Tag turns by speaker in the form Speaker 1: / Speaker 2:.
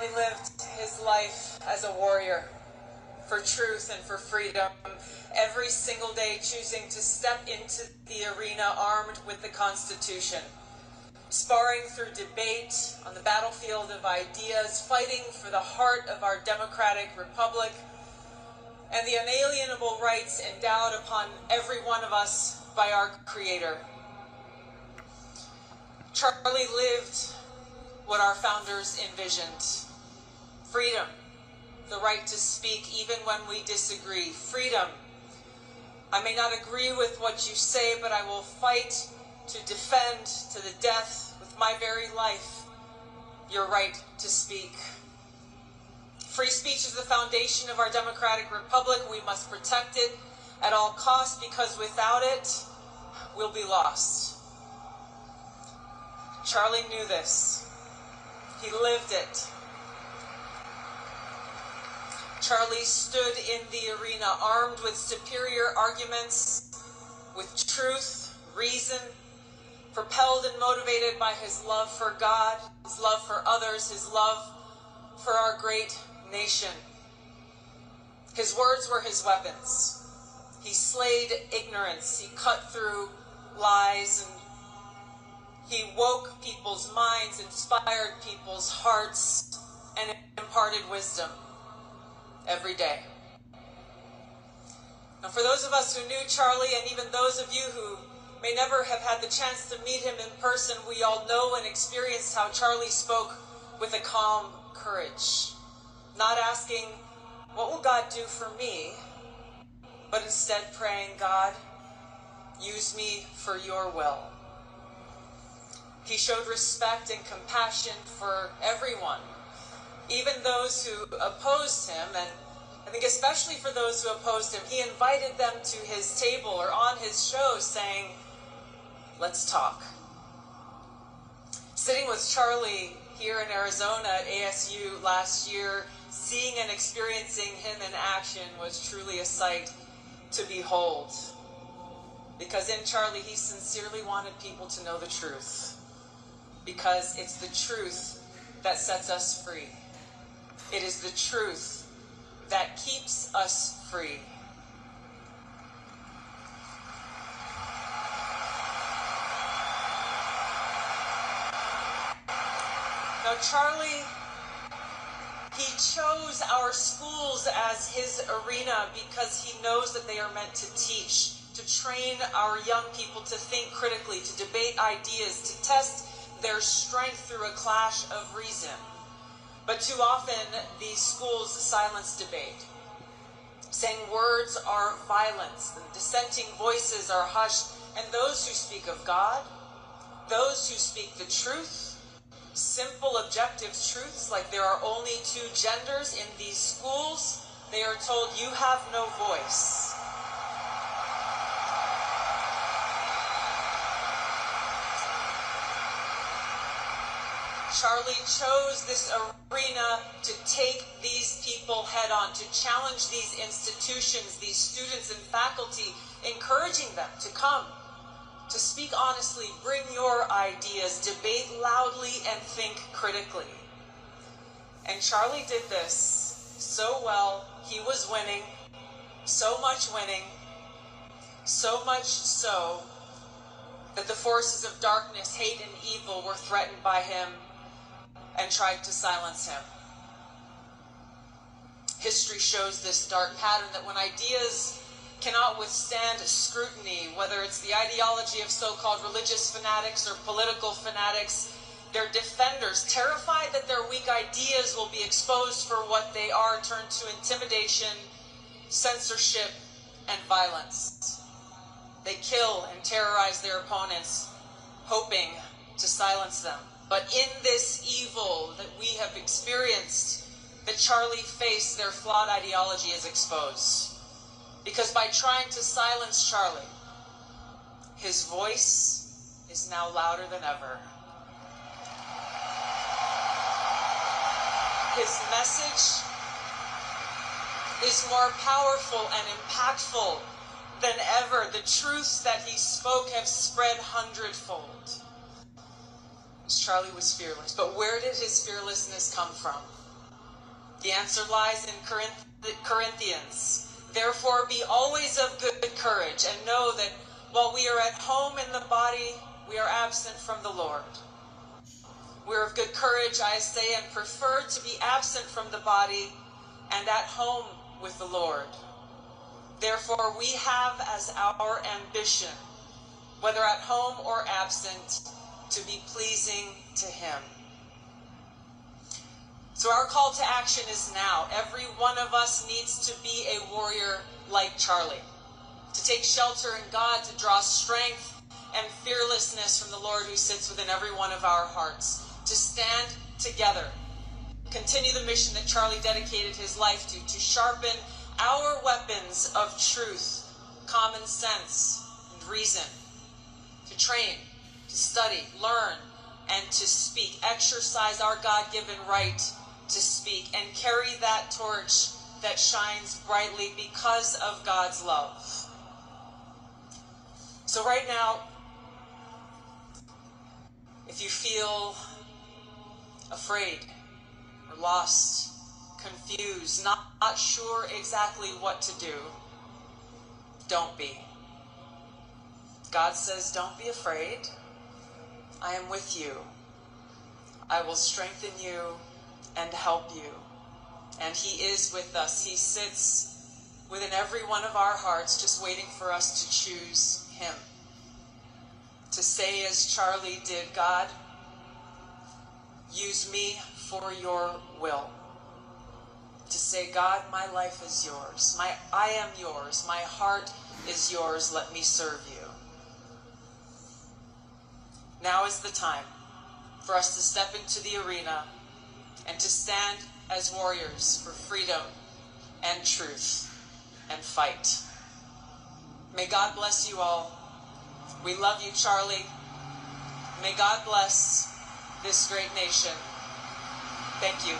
Speaker 1: Charlie lived his life as a warrior for truth and for freedom, every single day choosing to step into the arena armed with the Constitution, sparring through debate on the battlefield of ideas, fighting for the heart of our democratic republic and the unalienable rights endowed upon every one of us by our Creator. Charlie lived what our founders envisioned: freedom, the right to speak even when we disagree. Freedom. I may not agree with what you say, but I will fight to defend to the death with my very life your right to speak. Free speech is the foundation of our democratic republic. We must protect it at all costs, because without it, we'll be lost. Charlie knew this. He lived it. Charlie stood in the arena armed with superior arguments, with truth, reason, propelled and motivated by his love for God, his love for others, his love for our great nation. His words were his weapons. He slayed ignorance. He cut through lies, and he woke people's minds, inspired people's hearts, and imparted wisdom every day. Now, for those of us who knew Charlie, and even those of you who may never have had the chance to meet him in person, we all know and experienced how Charlie spoke with a calm courage, not asking, "What will God do for me?" but instead praying, "God, use me for your will." He showed respect and compassion for everyone, even those who opposed him, and I think especially for those who opposed him, he invited them to his table or on his show saying, "Let's talk." Sitting with Charlie here in Arizona at ASU last year, seeing and experiencing him in action was truly a sight to behold. Because in Charlie, he sincerely wanted people to know the truth. Because it's the truth that sets us free. It is the truth that keeps us free. Now, Charlie, he chose our schools as his arena because he knows that they are meant to teach, to train our young people to think critically, to debate ideas, to test their strength through a clash of reason. But too often, these schools silence debate, saying words are violence, and dissenting voices are hushed, and those who speak of God, those who speak the truth, simple objective truths like there are only two genders in these schools, they are told you have no voice. Charlie chose this arena to take these people head on, to challenge these institutions, these students and faculty, encouraging them to come, to speak honestly, bring your ideas, debate loudly, and think critically. And Charlie did this so well. He was winning, so much so that the forces of darkness, hate, and evil were threatened by him and tried to silence him. History shows this dark pattern that when ideas cannot withstand scrutiny, whether it's the ideology of so-called religious fanatics or political fanatics, their defenders, terrified that their weak ideas will be exposed for what they are, turn to intimidation, censorship, and violence. They kill and terrorize their opponents, hoping to silence them. But in this evil that we have experienced, that Charlie faced, their flawed ideology is exposed. Because by trying to silence Charlie, his voice is now louder than ever. His message is more powerful and impactful than ever. The truths that he spoke have spread hundredfold. Charlie was fearless, but where did his fearlessness come from? The answer lies in Corinthians. Therefore, be always of good courage, and know that while we are at home in the body, we are absent from the Lord. We are of good courage, I say, and prefer to be absent from the body and at home with the Lord. Therefore, we have as our ambition, whether at home or absent, to be pleasing to Him. So our call to action is now. Every one of us needs to be a warrior like Charlie, to take shelter in God, to draw strength and fearlessness from the Lord who sits within every one of our hearts, to stand together, continue the mission that Charlie dedicated his life to sharpen our weapons of truth, common sense, and reason, to train, to study, learn, and to speak, exercise our God-given right to speak, and carry that torch that shines brightly because of God's love. So right now, if you feel afraid or lost, confused, not sure exactly what to do, don't be. God says, don't be afraid. I am with you. I will strengthen you and help you. And He is with us. He sits within every one of our hearts, just waiting for us to choose Him. To say as Charlie did, God, use me for your will. To say, God, my life is yours. I am yours. My heart is yours. Let me serve you. Now is the time for us to step into the arena and to stand as warriors for freedom and truth and fight. May God bless you all. We love you, Charlie. May God bless this great nation. Thank you.